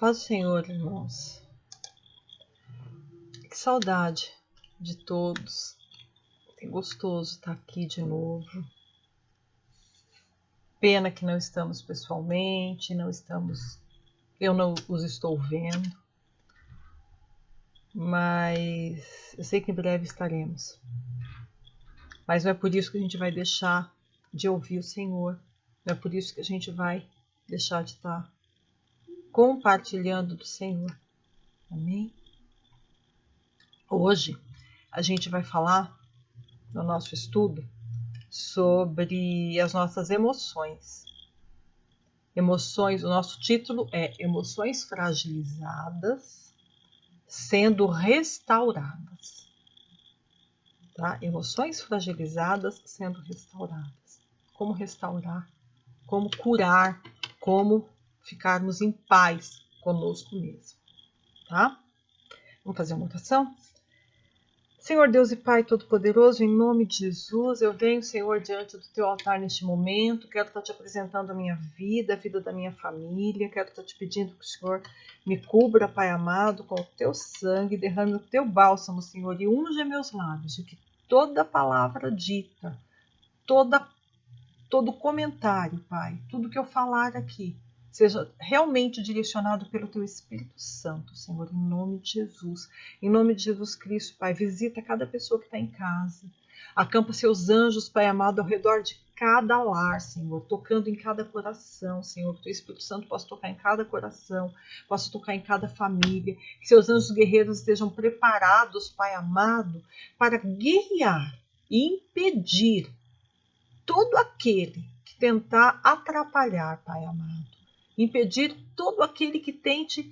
Paz do Senhor, irmãos. Que saudade de todos. Que gostoso estar aqui de novo. Pena que não estamos pessoalmente, eu não os estou vendo, mas eu sei que em breve estaremos. Mas não é por isso que a gente vai deixar de ouvir o Senhor, não é por isso que a gente vai deixar de estar compartilhando do Senhor. Amém? Hoje a gente vai falar no nosso estudo sobre as nossas emoções. Emoções, o nosso título é Emoções Fragilizadas sendo restauradas. Tá? Emoções fragilizadas sendo restauradas. Como restaurar, como curar, como ficarmos em paz conosco mesmo. Tá? Vamos fazer uma oração? Senhor Deus e Pai Todo-Poderoso, em nome de Jesus, eu venho, Senhor, diante do Teu altar neste momento, quero estar Te apresentando a minha vida, a vida da minha família, quero estar Te pedindo que o Senhor me cubra, Pai amado, com o Teu sangue, derrame o Teu bálsamo, Senhor, e unja meus lábios, e que toda palavra dita, todo comentário, Pai, tudo que eu falar aqui, seja realmente direcionado pelo Teu Espírito Santo, Senhor, em nome de Jesus. Em nome de Jesus Cristo, Pai, visita cada pessoa que está em casa. Acampa seus anjos, Pai amado, ao redor de cada lar, Senhor, tocando em cada coração, Senhor, que o Teu Espírito Santo possa tocar em cada coração, possa tocar em cada família, que seus anjos guerreiros estejam preparados, Pai amado, para guerrear e impedir todo aquele que tentar atrapalhar, Pai amado. Impedir todo aquele que tente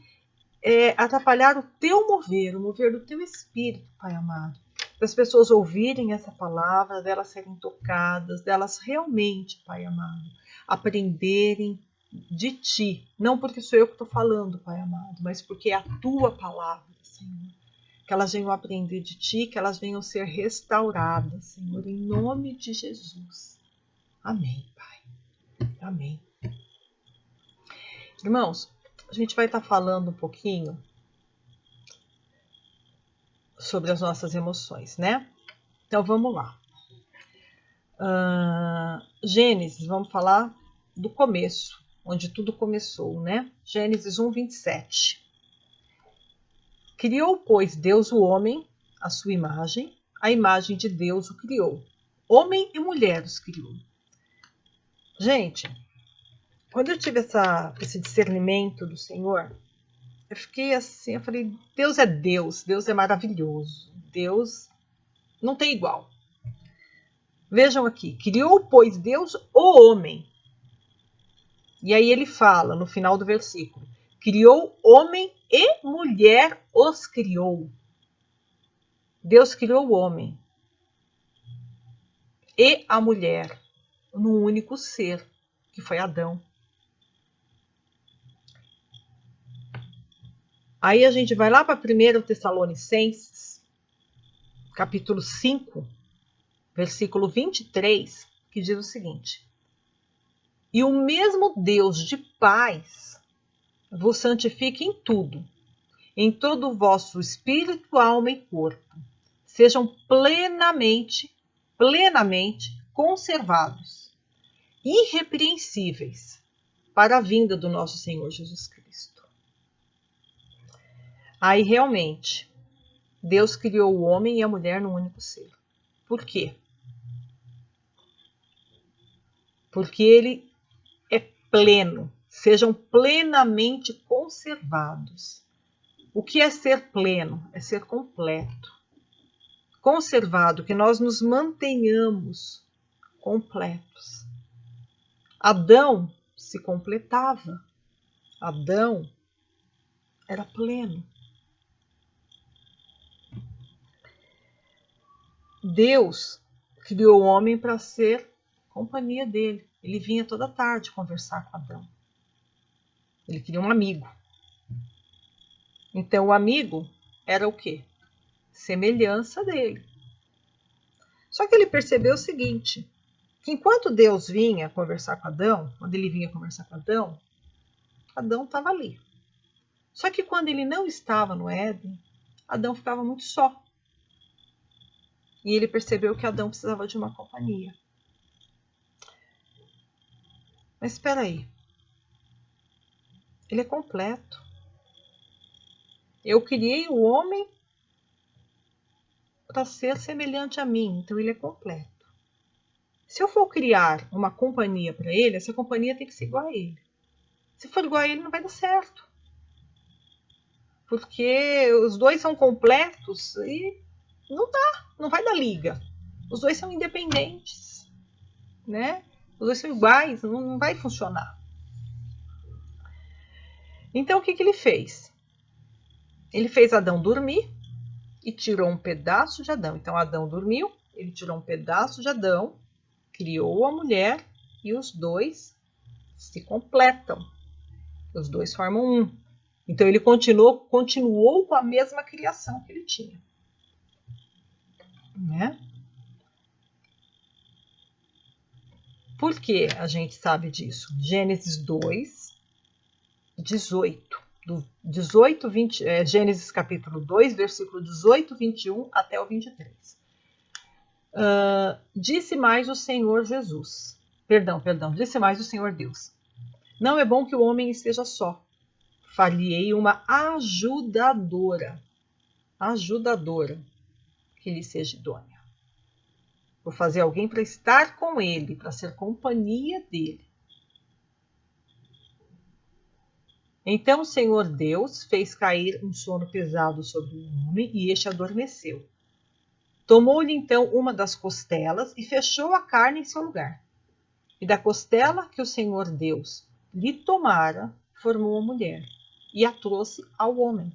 atrapalhar o Teu mover, o mover do Teu Espírito, Pai amado. Para as pessoas ouvirem essa palavra, delas serem tocadas, delas realmente, Pai amado, aprenderem de Ti. Não porque sou eu que estou falando, Pai amado, mas porque é a Tua palavra, Senhor. Que elas venham aprender de Ti, que elas venham ser restauradas, Senhor, em nome de Jesus. Amém, Pai. Amém. Irmãos, a gente vai estar falando um pouquinho sobre as nossas emoções, né? Então vamos lá. Gênesis, vamos falar do começo, onde tudo começou, né? Gênesis 1:27. Criou, pois, Deus o homem, à sua imagem, a imagem de Deus o criou. Homem e mulher os criou. Gente, quando eu tive esse discernimento do Senhor, eu fiquei assim, eu falei, Deus é maravilhoso, Deus não tem igual. Vejam aqui, criou, pois, Deus o homem. E aí ele fala, no final do versículo, criou homem e mulher os criou. Deus criou o homem e a mulher num único ser, que foi Adão. Aí a gente vai lá para 1 Tessalonicenses, capítulo 5, versículo 23, que diz o seguinte: E o mesmo Deus de paz vos santifique em tudo, em todo o vosso espírito, alma e corpo. Sejam plenamente conservados, irrepreensíveis, para a vinda do nosso Senhor Jesus Cristo. Aí realmente, Deus criou o homem e a mulher num único ser. Por quê? Porque ele é pleno. Sejam plenamente conservados. O que é ser pleno? É ser completo. Conservado, que nós nos mantenhamos completos. Adão se completava. Adão era pleno. Deus criou o homem para ser companhia dele. Ele vinha toda tarde conversar com Adão. Ele queria um amigo. Então o amigo era o quê? Semelhança dele. Só que ele percebeu o seguinte, que enquanto Deus vinha conversar com Adão, quando ele vinha conversar com Adão, Adão estava ali. Só que quando ele não estava no Éden, Adão ficava muito só. E ele percebeu que Adão precisava de uma companhia. Mas espera aí. Ele é completo. Eu criei o homem para ser semelhante a mim, então ele é completo. Se eu for criar uma companhia para ele, essa companhia tem que ser igual a ele. Se for igual a ele, não vai dar certo. Porque os dois são completos e não dá, não vai dar liga. Os dois são independentes, né? Os dois são iguais, não vai funcionar. Então o que ele fez? Ele fez Adão dormir e tirou um pedaço de Adão. Então Adão dormiu, ele tirou um pedaço de Adão, criou a mulher e os dois se completam. Os dois formam um. Então ele continuou com a mesma criação que ele tinha. Né? Por que a gente sabe disso? Gênesis 2, 18. Do 18, 20, Gênesis capítulo 2, versículo 18, 21 até o 23. Disse mais o Senhor Jesus. Disse mais o Senhor Deus. Não é bom que o homem esteja só. Far-lhe-ei uma ajudadora, que lhe seja idônea. Vou fazer alguém para estar com ele, para ser companhia dele. Então o Senhor Deus fez cair um sono pesado sobre o homem e este adormeceu. Tomou-lhe então uma das costelas e fechou a carne em seu lugar. E da costela que o Senhor Deus lhe tomara, formou a mulher e a trouxe ao homem.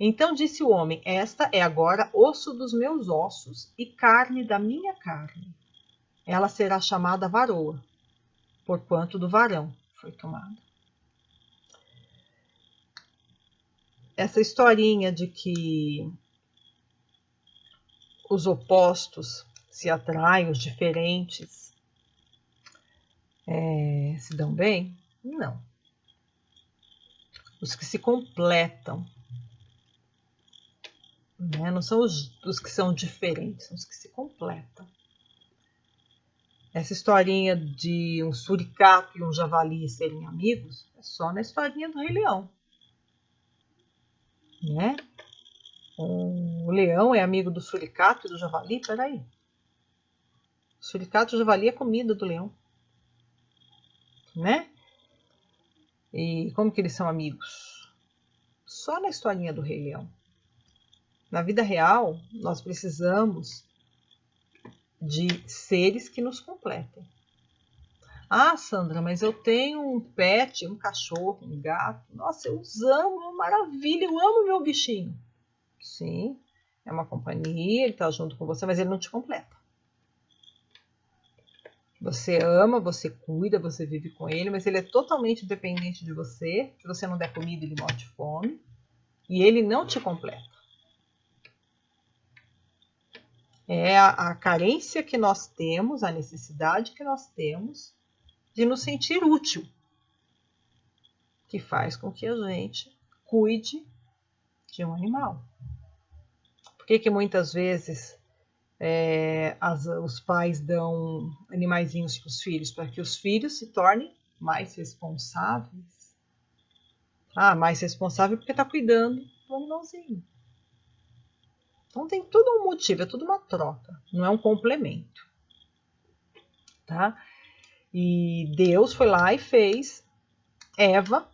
Então disse o homem: esta é agora osso dos meus ossos e carne da minha carne. Ela será chamada varoa, porquanto do varão foi tomada. Essa historinha de que os opostos se atraem, os diferentes se dão bem? Não. Os que se completam, né? Não são os que são diferentes, são os que se completam. Essa historinha de um suricato e um javali serem amigos é só na historinha do Rei Leão. Né? O leão é amigo do suricato e do javali? Peraí. O suricato e o javali é comida do leão. Né? E como que eles são amigos? Só na historinha do Rei Leão. Na vida real, nós precisamos de seres que nos completem. Ah, Sandra, mas eu tenho um pet, um cachorro, um gato. Nossa, eu os amo, maravilha, eu amo meu bichinho. Sim, é uma companhia, ele está junto com você, mas ele não te completa. Você ama, você cuida, você vive com ele, mas ele é totalmente dependente de você. Se você não der comida, ele morre de fome. E ele não te completa. É a carência que nós temos, a necessidade que nós temos de nos sentir útil, que faz com que a gente cuide de um animal. Por que muitas vezes os pais dão animaizinhos para os filhos? Para que os filhos se tornem mais responsáveis. Mais responsável porque está cuidando do animalzinho. Então tem tudo um motivo, é tudo uma troca, não é um complemento. Tá? E Deus foi lá e fez Eva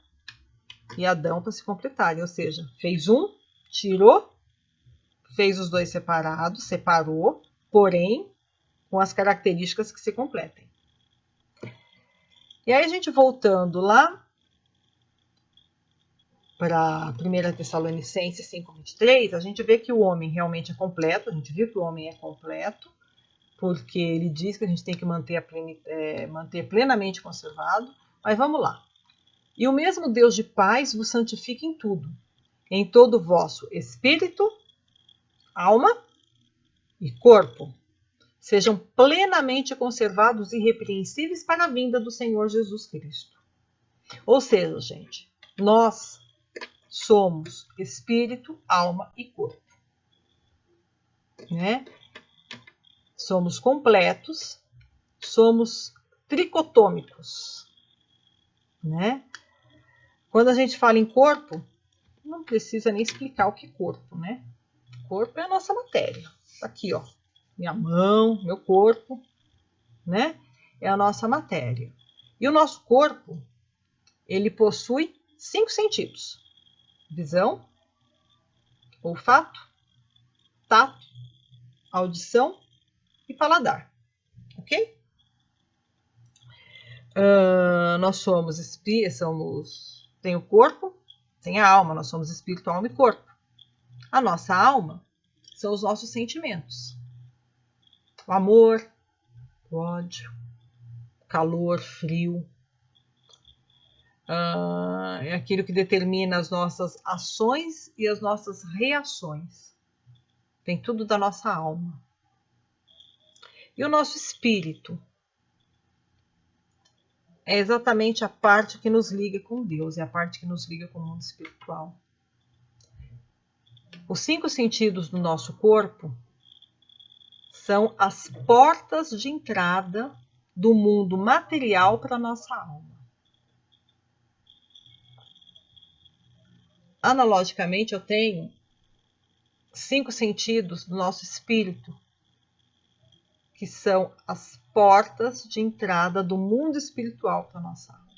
e Adão para se completarem, ou seja, fez um, tirou, fez os dois separados, separou, porém com as características que se completem. E aí a gente voltando lá para 1 Tessalonicenses 5:23, a gente vê que o homem realmente é completo, a gente viu que o homem é completo, porque ele diz que a gente tem que manter plenamente conservado, mas vamos lá. E o mesmo Deus de paz vos santifique em tudo, em todo o vosso espírito, alma e corpo, sejam plenamente conservados e irrepreensíveis para a vinda do Senhor Jesus Cristo. Ou seja, gente, nós somos espírito, alma e corpo, né? Somos completos, somos tricotômicos, né? Quando a gente fala em corpo, não precisa nem explicar o que é corpo, né? Corpo é a nossa matéria. Tá aqui, ó, minha mão, meu corpo, né? É a nossa matéria. E o nosso corpo, ele possui 5 sentidos: visão, olfato, tato, audição e paladar, ok? Nós somos tem o corpo, tem a alma, nós somos espírito, alma e corpo. A nossa alma são os nossos sentimentos: o amor, o ódio, calor, frio. É aquilo que determina as nossas ações e as nossas reações. Tem tudo da nossa alma. E o nosso espírito é exatamente a parte que nos liga com Deus, é a parte que nos liga com o mundo espiritual. Os 5 sentidos do nosso corpo são as portas de entrada do mundo material para a nossa alma. Analogicamente, eu tenho 5 sentidos do nosso espírito, que são as portas de entrada do mundo espiritual para a nossa alma.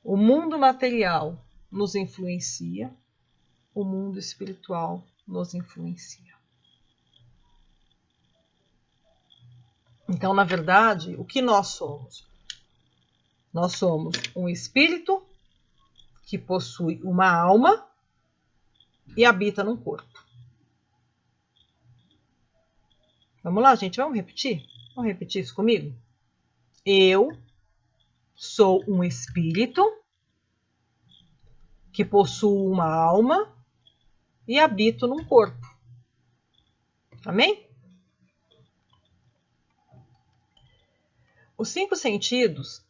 O mundo material nos influencia, o mundo espiritual nos influencia. Então, na verdade, o que nós somos? Nós somos um espírito que possui uma alma e habita num corpo. Vamos lá, gente, vamos repetir? Vamos repetir isso comigo? Eu sou um espírito que possui uma alma e habito num corpo. Amém? Os 5 sentidos,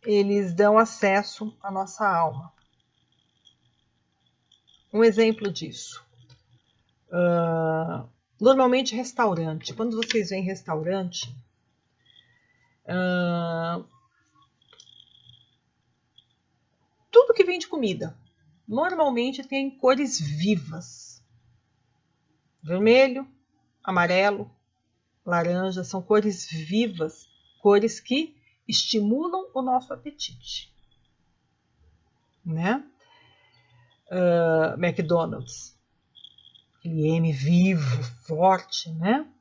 eles dão acesso à nossa alma. Um exemplo disso. Normalmente restaurante. Quando vocês vêm em restaurante, tudo que vem de comida, normalmente tem cores vivas. Vermelho, amarelo, laranja, são cores vivas, cores que estimulam o nosso apetite, né? McDonald's, aquele M vivo, forte, né?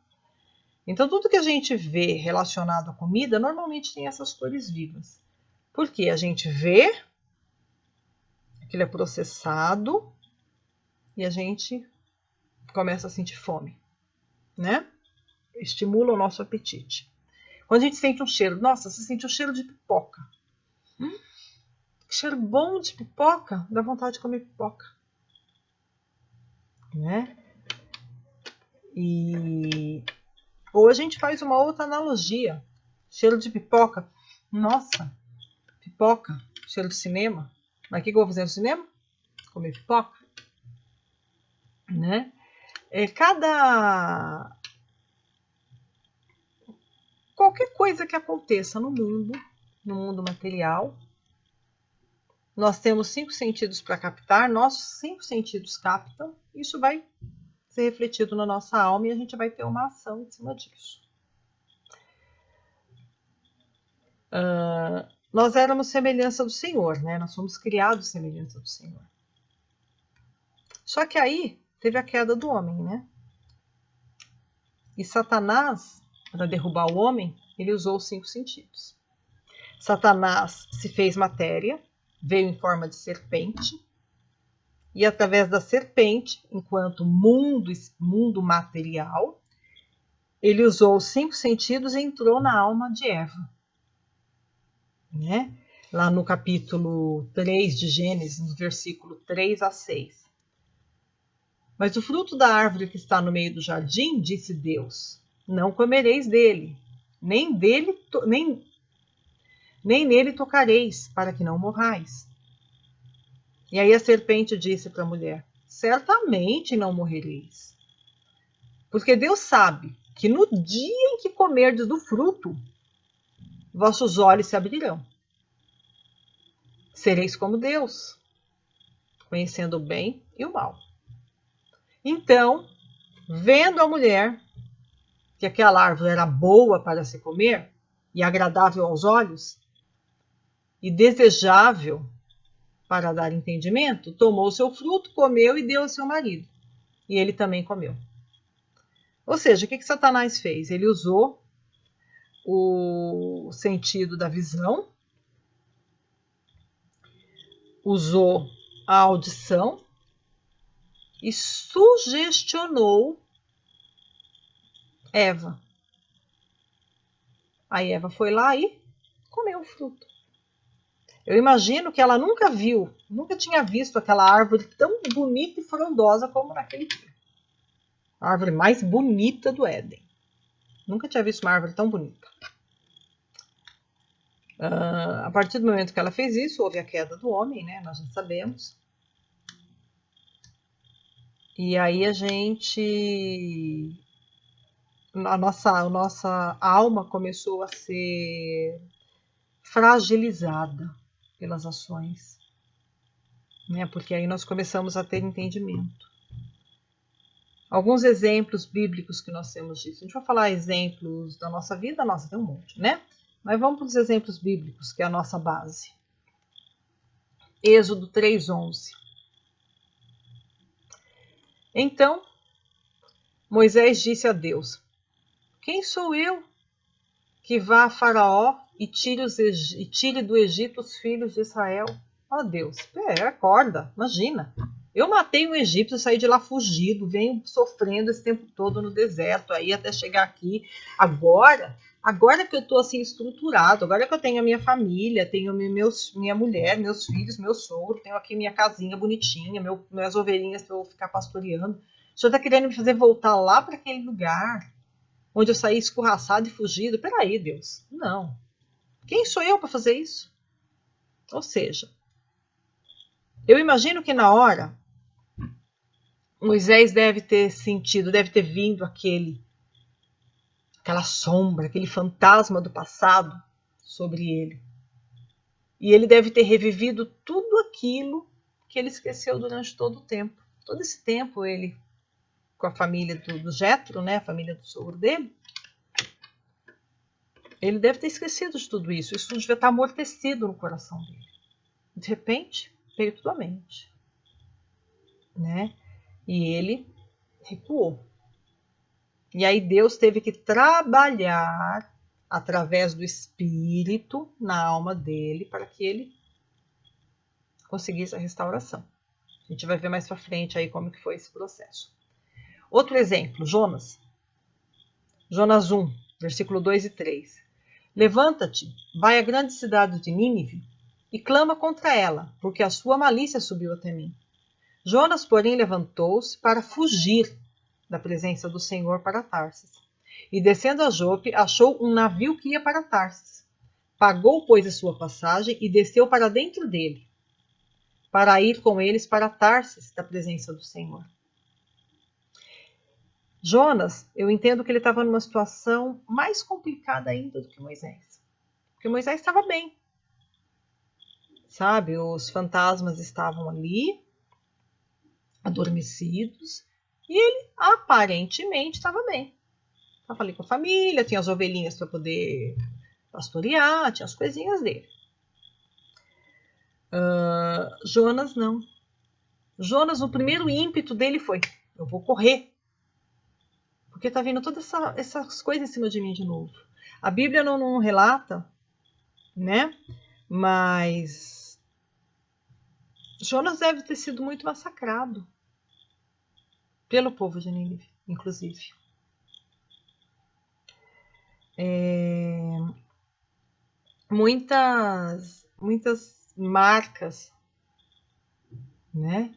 Então, tudo que a gente vê relacionado à comida, normalmente tem essas cores vivas. Porque a gente vê, aquilo é processado, e a gente começa a sentir fome, né? Estimula o nosso apetite. Quando a gente sente um cheiro, nossa, você sente um cheiro de pipoca. Que cheiro bom de pipoca, dá vontade de comer pipoca, né? Ou a gente faz uma outra analogia. Cheiro de pipoca. Nossa, pipoca, cheiro de cinema. Mas o que eu vou fazer no cinema? Comer pipoca, né? Qualquer coisa que aconteça no mundo material, nós temos 5 sentidos para captar, nossos 5 sentidos captam, isso vai ser refletido na nossa alma e a gente vai ter uma ação em cima disso. Nós éramos semelhança do Senhor, né? Nós fomos criados semelhança do Senhor. Só que aí teve a queda do homem, né? E Satanás, para derrubar o homem, ele usou os 5 sentidos. Satanás se fez matéria, veio em forma de serpente, e através da serpente, enquanto mundo material, ele usou os 5 sentidos e entrou na alma de Eva, né? Lá no capítulo 3 de Gênesis, no versículo 3 a 6. Mas o fruto da árvore que está no meio do jardim, disse Deus, não comereis dele, nem nem nele tocareis, para que não morrais. E aí a serpente disse para a mulher: certamente não morrereis, porque Deus sabe que no dia em que comerdes do fruto, vossos olhos se abrirão. Sereis como Deus, conhecendo o bem e o mal. Então, vendo a mulher que aquela árvore era boa para se comer e agradável aos olhos e desejável para dar entendimento, tomou o seu fruto, comeu e deu ao seu marido. E ele também comeu. Ou seja, o que Satanás fez? Ele usou o sentido da visão, usou a audição e sugestionou Eva. Aí Eva foi lá e comeu o fruto. Eu imagino que ela nunca tinha visto aquela árvore tão bonita e frondosa como naquele dia. A árvore mais bonita do Éden. Nunca tinha visto uma árvore tão bonita. A partir do momento que ela fez isso, houve a queda do homem, né? Nós já sabemos. E aí a nossa alma começou a ser fragilizada pelas ações, né? Porque aí nós começamos a ter entendimento. Alguns exemplos bíblicos que nós temos disso. A gente vai falar exemplos da nossa vida, nossa, tem um monte, né? Mas vamos para os exemplos bíblicos, que é a nossa base. Êxodo 3:11. Então, Moisés disse a Deus: quem sou eu que vá a Faraó e tire do Egito os filhos de Israel? Ó Deus, acorda, imagina. Eu matei um egípcio, saí de lá fugido, venho sofrendo esse tempo todo no deserto, aí até chegar aqui. Agora que eu estou assim estruturado, agora que eu tenho a minha família, tenho minha mulher, meus filhos, meu sogro, tenho aqui minha casinha bonitinha, minhas ovelhinhas para eu ficar pastoreando. O senhor está querendo me fazer voltar lá para aquele lugar onde eu saí escorraçado e fugido? Peraí, Deus, não. Quem sou eu para fazer isso? Ou seja, eu imagino que na hora Moisés deve ter sentido, deve ter vindo aquela sombra, aquele fantasma do passado sobre ele. E ele deve ter revivido tudo aquilo que ele esqueceu durante todo o tempo. Todo esse tempo ele, com a família do Jétro, né, a família do sogro dele, ele deve ter esquecido de tudo isso. Isso devia estar amortecido no coração dele. De repente, veio tudo à mente, né? E ele recuou. E aí Deus teve que trabalhar através do Espírito na alma dele para que ele conseguisse a restauração. A gente vai ver mais para frente aí como que foi esse processo. Outro exemplo, Jonas. Jonas 1, versículo 2 e 3. Levanta-te, vai à grande cidade de Nínive e clama contra ela, porque a sua malícia subiu até mim. Jonas, porém, levantou-se para fugir da presença do Senhor para Tarsis. E descendo a Jope, achou um navio que ia para Tarsis. Pagou, pois, a sua passagem e desceu para dentro dele, para ir com eles para Tarsis, da presença do Senhor. Jonas, eu entendo que ele estava numa situação mais complicada ainda do que Moisés. Porque Moisés estava bem. Sabe, os fantasmas estavam ali, adormecidos, e ele aparentemente estava bem. Estava ali com a família, tinha as ovelhinhas para poder pastorear, tinha as coisinhas dele. Jonas não. Jonas, o primeiro ímpeto dele foi: eu vou correr, porque está vindo todas essas coisas em cima de mim de novo. A Bíblia não relata, né? Mas Jonas deve ter sido muito massacrado pelo povo de Nínive, inclusive. Muitas marcas, né?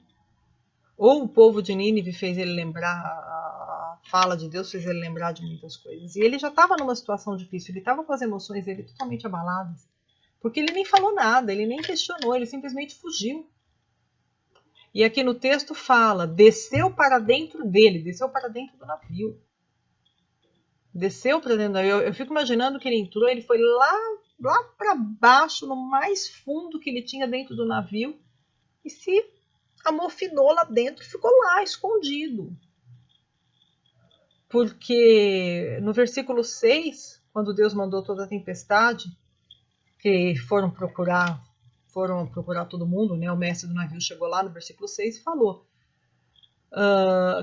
Ou o povo de Nínive fez ele lembrar, a fala de Deus fez ele lembrar de muitas coisas. E ele já estava numa situação difícil, ele estava com as emoções dele totalmente abaladas, Porque ele nem falou nada, ele nem questionou, ele simplesmente fugiu. E aqui no texto fala, desceu para dentro dele, desceu para dentro do navio. Desceu para dentro do navio. Eu fico imaginando que ele entrou, ele foi lá para baixo, no mais fundo que ele tinha dentro do navio, e se amofinou lá dentro, ficou lá, escondido. Porque no versículo 6, quando Deus mandou toda a tempestade, que foram procurar todo mundo, né? O mestre do navio chegou lá no versículo 6 e falou: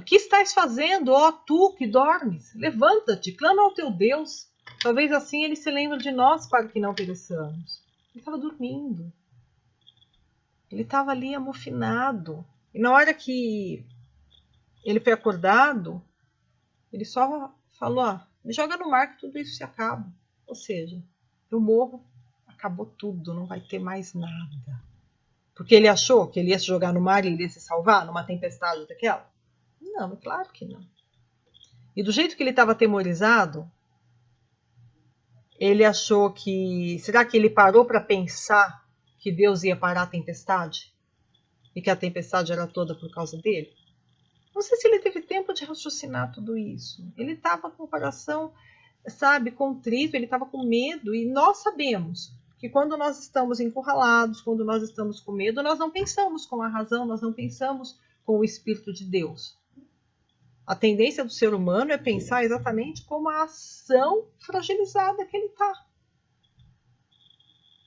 que estás fazendo, ó tu que dormes? Levanta-te, clama ao teu Deus. Talvez assim ele se lembre de nós para que não pereçamos. Ele estava dormindo. Ele estava ali amofinado. E na hora que ele foi acordado, ele só falou: me joga no mar que tudo isso se acaba. Ou seja, eu morro, acabou tudo, não vai ter mais nada. Porque ele achou que ele ia se jogar no mar e ele ia se salvar numa tempestade daquela? Não, claro que não. E do jeito que ele estava atemorizado, ele achou que... Será que ele parou para pensar que Deus ia parar a tempestade? E que a tempestade era toda por causa dele? Não sei se ele teve tempo de raciocinar tudo isso. Ele estava com o coração, sabe, contrito, ele estava com medo. E nós sabemos que quando nós estamos encurralados, quando nós estamos com medo, nós não pensamos com a razão, nós não pensamos com o Espírito de Deus. A tendência do ser humano é pensar exatamente como a ação fragilizada que ele está.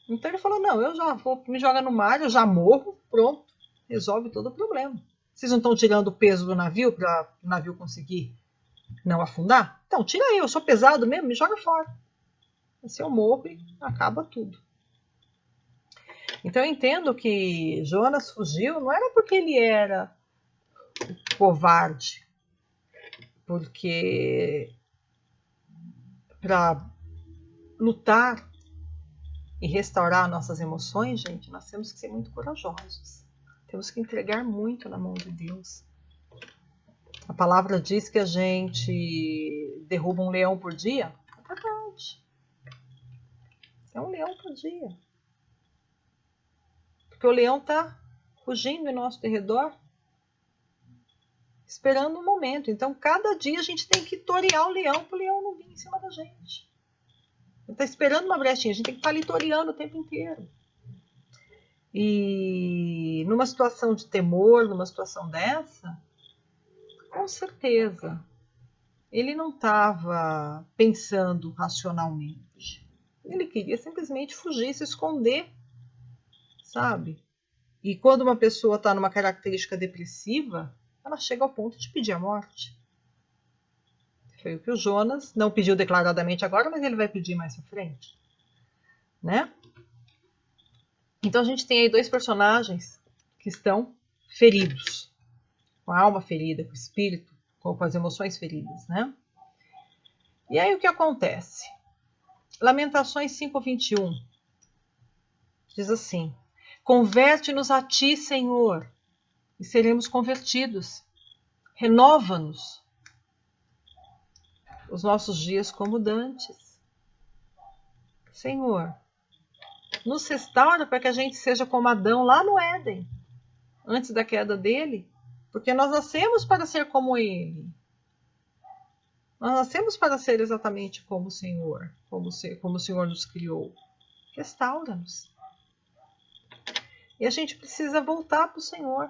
Então ele falou, não, eu já vou, me joga no mar, eu já morro, pronto, resolve todo o problema. Vocês não estão tirando o peso do navio para o navio conseguir não afundar? Então, tira aí, eu sou pesado mesmo, me joga fora. Assim eu morro e acaba tudo. Então eu entendo que Jonas fugiu, não era porque ele era covarde, porque para lutar e restaurar nossas emoções, gente, nós temos que ser muito corajosos. Temos que entregar muito na mão de Deus. A palavra diz que a gente derruba um leão por dia. É verdade. É um leão por dia. Porque o leão está fugindo em nosso derredor, esperando um momento. Então, cada dia a gente tem que torear o leão para o leão não vir em cima da gente. Ele está esperando uma brechinha, a gente tem que estar ali toreando o tempo inteiro. E numa situação de temor, numa situação dessa, com certeza, ele não estava pensando racionalmente. Ele queria simplesmente fugir, se esconder, sabe? E quando uma pessoa está numa característica depressiva, ela chega ao ponto de pedir a morte. Foi o que o Jonas não pediu declaradamente agora, mas ele vai pedir mais pra frente, né? Então a gente tem aí dois personagens que estão feridos, com a alma ferida, com o espírito, com as emoções feridas, né? E aí o que acontece? Lamentações 5:21 diz assim: converte-nos a ti, Senhor, e seremos convertidos. Renova-nos os nossos dias como dantes. Senhor, nos restaura para que a gente seja como Adão lá no Éden, antes da queda dele, porque nós nascemos para ser como ele. Nós nascemos para ser exatamente como o Senhor, como o Senhor nos criou. Restaura-nos. E a gente precisa voltar para o Senhor.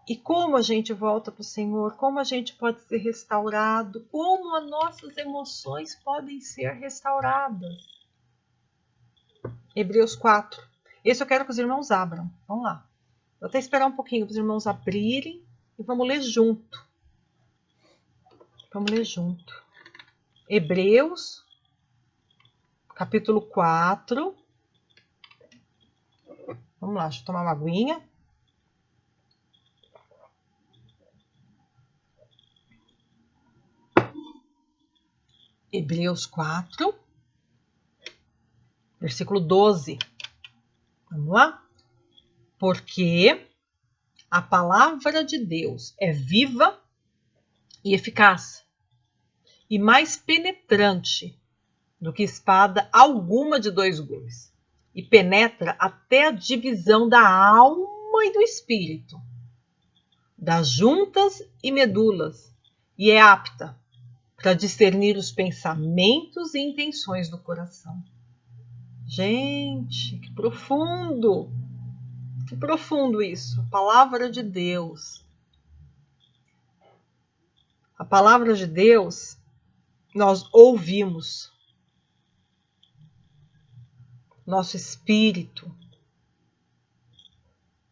E como a gente volta para o Senhor? Como a gente pode ser restaurado? Como as nossas emoções podem ser restauradas? Hebreus 4. Esse eu quero que os irmãos abram. Vamos lá. Vou até esperar um pouquinho para os irmãos abrirem e vamos ler junto. Vamos ler junto. Hebreus, capítulo 4. Vamos lá, deixa eu tomar uma aguinha. Hebreus 4, versículo 12. Vamos lá? Porque a palavra de Deus é viva e eficaz, e mais penetrante do que espada alguma de 2 gumes, e penetra até a divisão da alma e do espírito, das juntas e medulas, e é apta para discernir os pensamentos e intenções do coração. Gente, que profundo! Que profundo isso! Palavra de Deus. A palavra de Deus, nós ouvimos. Nosso espírito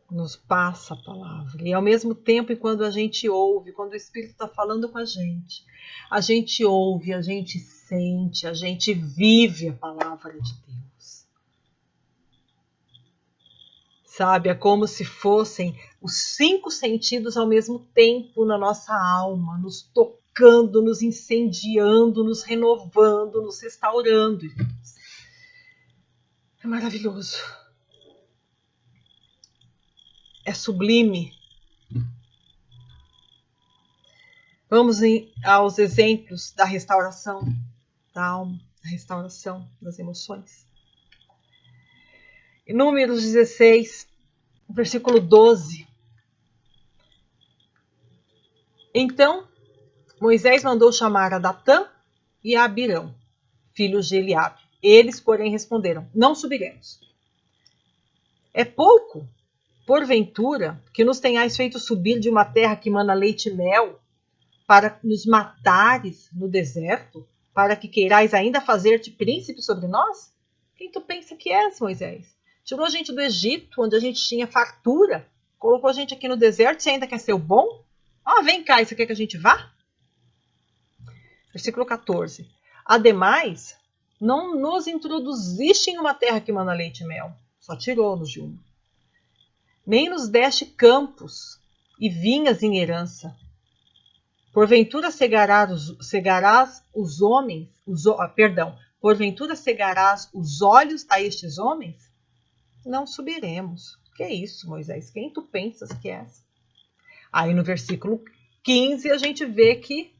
nos passa a palavra. E ao mesmo tempo, quando a gente ouve, quando o Espírito está falando com a gente ouve, a gente sente, a gente vive a palavra de Deus. Sabe, é como se fossem os 5 sentidos ao mesmo tempo na nossa alma, nos tocando, nos incendiando, nos renovando, nos restaurando. É maravilhoso. É sublime. Vamos aos exemplos da restauração da alma, da restauração das emoções. Em Números 16, versículo 12. Então, Moisés mandou chamar a Datã e a Abirão, filhos de Eliabe. Eles, porém, responderam: não subiremos. É pouco, porventura, que nos tenhais feito subir de uma terra que mana leite e mel, para nos matares no deserto, para que queirais ainda fazer-te príncipe sobre nós? Quem tu pensa que és, Moisés? Tirou a gente do Egito, onde a gente tinha fartura, colocou a gente aqui no deserto, você ainda quer ser o bom? Vem cá, você quer que a gente vá? Versículo 14. Ademais, não nos introduziste em uma terra que mana leite e mel, só tirou-nos de uma. Nem nos deste campos e vinhas em herança. Porventura cegarás os homens, porventura cegarás os olhos a estes homens? Não subiremos. Que é isso, Moisés? Quem tu pensas que és? Aí no versículo 15 a gente vê que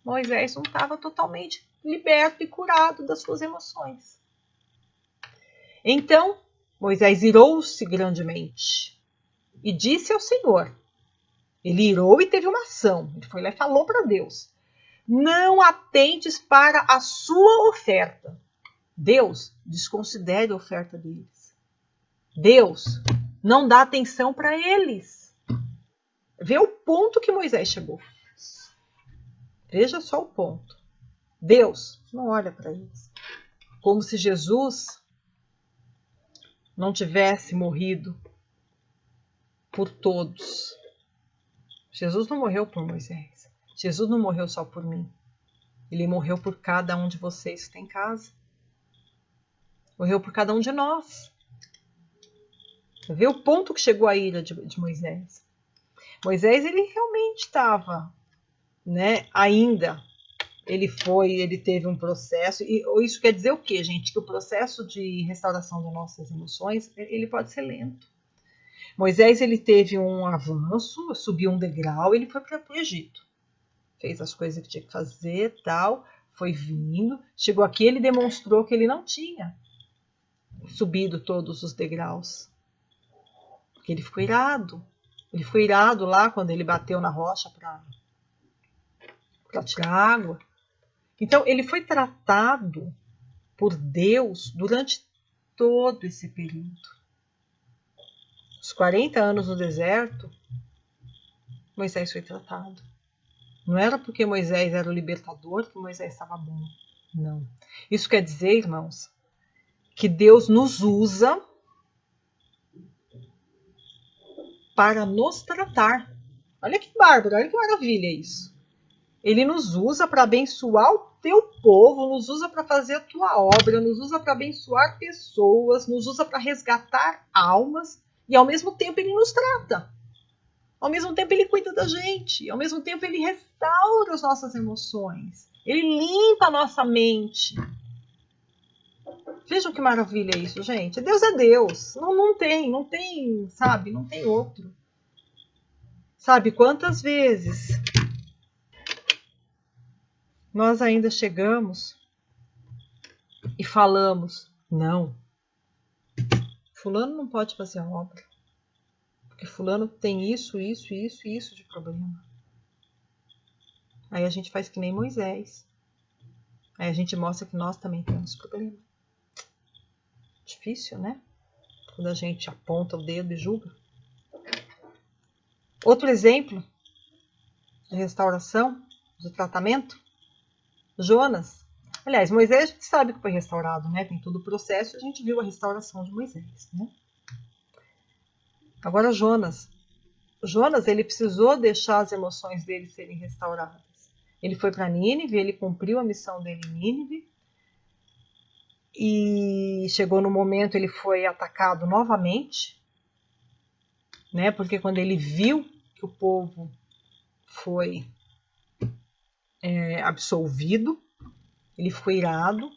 Moisés não estava totalmente liberto e curado das suas emoções. Então Moisés irou-se grandemente e disse ao Senhor. Ele irou e teve uma ação. Ele foi lá e falou para Deus: não atentes para a sua oferta. Deus desconsidere a oferta deles. Deus não dá atenção para eles. Vê o ponto que Moisés chegou. Veja só o ponto. Deus não olha para eles. Como se Jesus não tivesse morrido por todos. Jesus não morreu por Moisés. Jesus não morreu só por mim. Ele morreu por cada um de vocês que está em casa. Morreu por cada um de nós. Vê o ponto que chegou a ira de Moisés. Moisés, ele realmente estava, ainda. Ele teve um processo. E isso quer dizer o quê, gente? Que o processo de restauração das nossas emoções, ele pode ser lento. Moisés, ele teve um avanço, subiu um degrau, ele foi para o Egito. Fez as coisas que tinha que fazer, tal, foi vindo. Chegou aqui, ele demonstrou que ele não tinha subido todos os degraus. Porque ele ficou irado. Ele ficou irado lá quando ele bateu na rocha para tirar água. Então, ele foi tratado por Deus durante todo esse período. Os 40 anos no deserto, Moisés foi tratado. Não era porque Moisés era o libertador que Moisés estava bom. Não. Isso quer dizer, irmãos, que Deus nos usa para nos tratar. Olha que bárbaro, olha que maravilha isso. Ele nos usa para abençoar o teu povo, nos usa para fazer a tua obra, nos usa para abençoar pessoas, nos usa para resgatar almas e ao mesmo tempo ele nos trata. Ao mesmo tempo ele cuida da gente, ao mesmo tempo ele restaura as nossas emoções, ele limpa a nossa mente. Vejam que maravilha isso, gente. Deus é Deus, não tem, sabe, não tem outro. Sabe, quantas vezes nós ainda chegamos e falamos, não, fulano não pode fazer a obra, porque fulano tem isso de problema. Aí a gente faz que nem Moisés. Aí a gente mostra que nós também temos problema. Difícil, né? Quando a gente aponta o dedo e julga. Outro exemplo de restauração, de tratamento, Jonas. Aliás, Moisés a gente sabe que foi restaurado, né? Tem todo o processo, a gente viu a restauração de Moisés, né? Agora Jonas. Jonas, ele precisou deixar as emoções dele serem restauradas. Ele foi para Nínive, ele cumpriu a missão dele em Nínive. E chegou no momento, ele foi atacado novamente, né? Porque quando ele viu que o povo foi absolvido, ele ficou irado.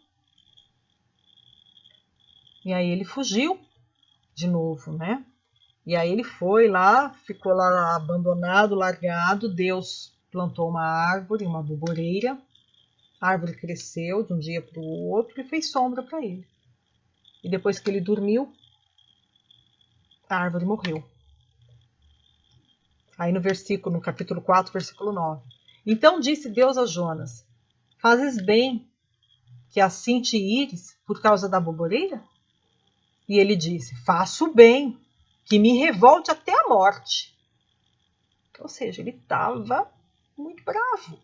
E aí ele fugiu de novo, né? E aí ele foi lá, ficou lá abandonado, largado. Deus plantou uma árvore, uma boboreira. A árvore cresceu de um dia para o outro e fez sombra para ele. E depois que ele dormiu, a árvore morreu. Aí no capítulo 4, versículo 9. Então disse Deus a Jonas, fazes bem que assim te ires por causa da boboreira? E ele disse, faço bem, que me revolte até a morte. Ou seja, ele estava muito bravo.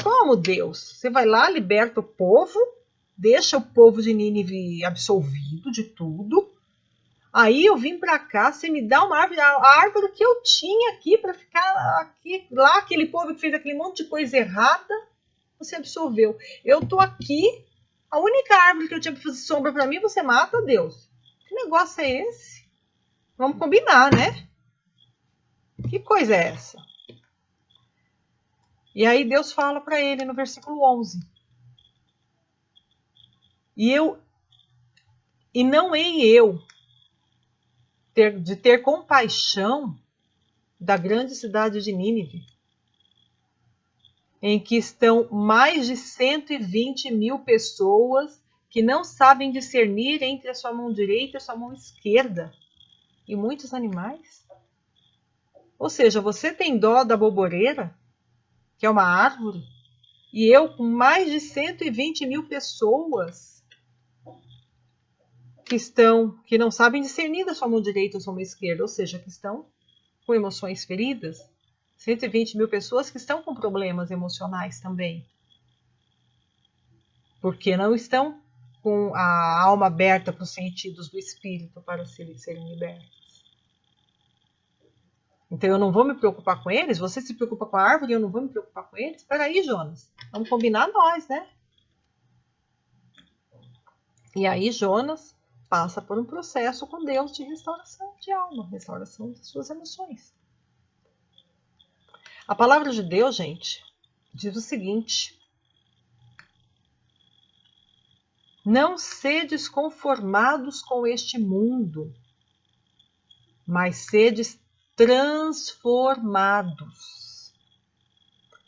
Como Deus? Você vai lá, liberta o povo, deixa o povo de Nínive absolvido de tudo. Aí eu vim para cá, você me dá uma árvore, a árvore que eu tinha aqui para ficar aqui, lá, aquele povo que fez aquele monte de coisa errada, você absolveu. Eu tô aqui, a única árvore que eu tinha para fazer sombra para mim, você mata, Deus. Que negócio é esse? Vamos combinar, né? Que coisa é essa? E aí Deus fala para ele no versículo 11. E não hei eu de ter compaixão da grande cidade de Nínive, em que estão mais de 120 mil pessoas que não sabem discernir entre a sua mão direita e a sua mão esquerda, e muitos animais. Ou seja, você tem dó da boboreira, que é uma árvore, e eu com mais de 120 mil pessoas que não sabem discernir da sua mão direita ou sua mão esquerda, ou seja, que estão com emoções feridas. 120 mil pessoas que estão com problemas emocionais também. Porque não estão com a alma aberta para os sentidos do espírito para serem libertos. Então eu não vou me preocupar com eles? Você se preocupa com a árvore e eu não vou me preocupar com eles? Espera aí, Jonas. Vamos combinar nós, né? E aí Jonas passa por um processo com Deus de restauração de alma, restauração das suas emoções. A palavra de Deus, gente, diz o seguinte: não sedes conformados com este mundo, mas sedes transformados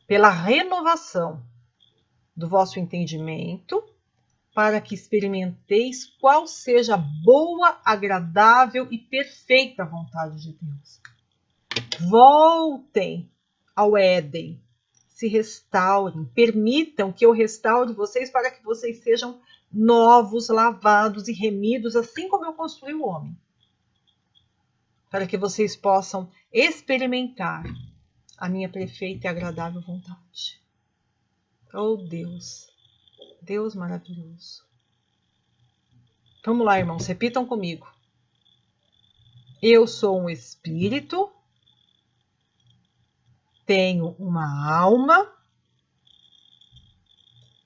pela renovação do vosso entendimento, para que experimenteis qual seja a boa, agradável e perfeita vontade de Deus. Voltem ao Éden, se restaurem, permitam que eu restaure vocês para que vocês sejam novos, lavados e remidos, assim como eu construí o homem. Para que vocês possam experimentar a minha perfeita e agradável vontade. Oh Deus, Deus maravilhoso. Vamos lá, irmãos, repitam comigo. Eu sou um espírito, tenho uma alma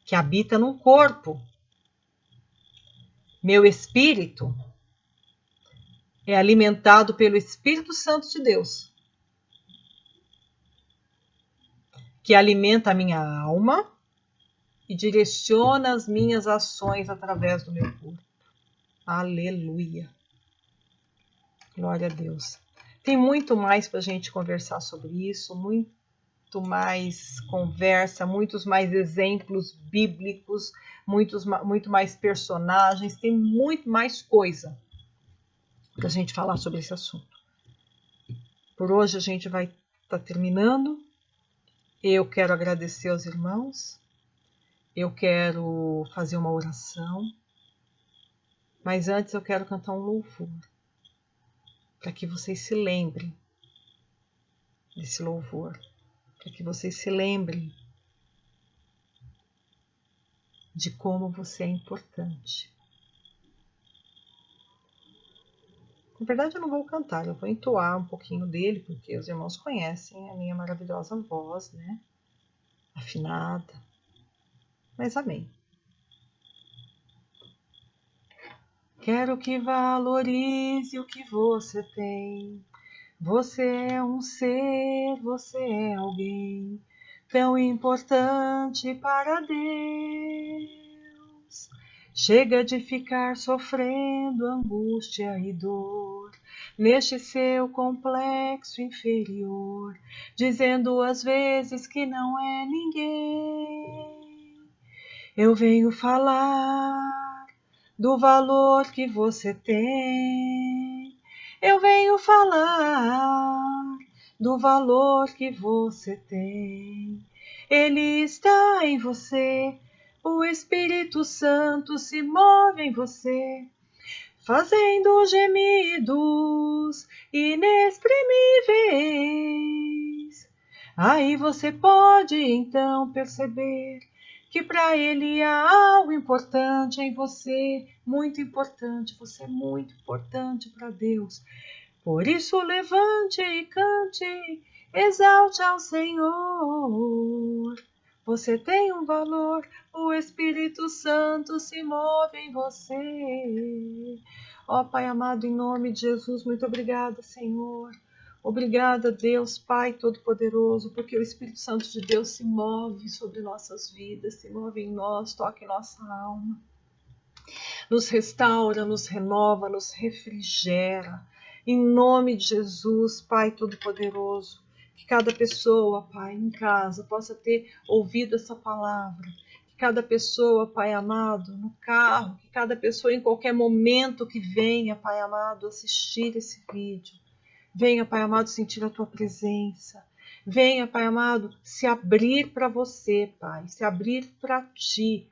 que habita num corpo. Meu espírito é alimentado pelo Espírito Santo de Deus, que alimenta a minha alma e direciona as minhas ações através do meu corpo. Aleluia. Glória a Deus. Tem muito mais para a gente conversar sobre isso, muito muito mais conversa, muitos mais exemplos bíblicos, muito mais personagens, tem muito mais coisa para a gente falar sobre esse assunto. Por hoje a gente vai estar terminando. Eu quero agradecer aos irmãos, eu quero fazer uma oração, mas antes eu quero cantar um louvor, para que vocês se lembrem desse louvor, para que vocês se lembrem de como você é importante. Na verdade, eu não vou cantar, eu vou entoar um pouquinho dele, porque os irmãos conhecem a minha maravilhosa voz, né? Afinada. Mas amém. Quero que valorize o que você tem. Você é um ser, você é alguém tão importante para Deus. Chega de ficar sofrendo angústia e dor neste seu complexo inferior, dizendo às vezes que não é ninguém. Eu venho falar do valor que você tem. Eu venho falar do valor que você tem. Ele está em você, o Espírito Santo se move em você, fazendo gemidos inexprimíveis. Aí você pode então perceber que para ele há algo importante em você, muito importante, você é muito importante para Deus. Por isso levante e cante, exalte ao Senhor. Você tem um valor, o Espírito Santo se move em você. Ó Pai amado, em nome de Jesus, muito obrigada, Senhor. Obrigada, Deus, Pai Todo-Poderoso, porque o Espírito Santo de Deus se move sobre nossas vidas, se move em nós, toca em nossa alma. Nos restaura, nos renova, nos refrigera. Em nome de Jesus, Pai Todo-Poderoso, que cada pessoa, Pai, em casa possa ter ouvido essa palavra. Que cada pessoa, Pai amado, no carro, que cada pessoa em qualquer momento que venha, Pai amado, assistir esse vídeo. Venha, Pai amado, sentir a Tua presença. Venha, Pai amado, se abrir para você, Pai, se abrir para Ti.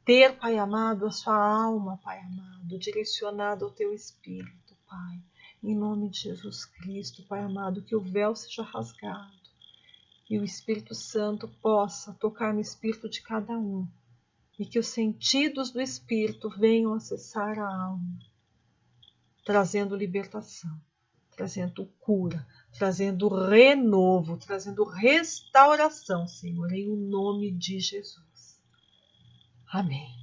Ter, Pai amado, a sua alma, Pai amado, direcionada ao Teu Espírito, Pai. Em nome de Jesus Cristo, Pai amado, que o véu seja rasgado e o Espírito Santo possa tocar no espírito de cada um e que os sentidos do Espírito venham acessar a alma, trazendo libertação, trazendo cura, trazendo renovo, trazendo restauração, Senhor, em o nome de Jesus. Amém.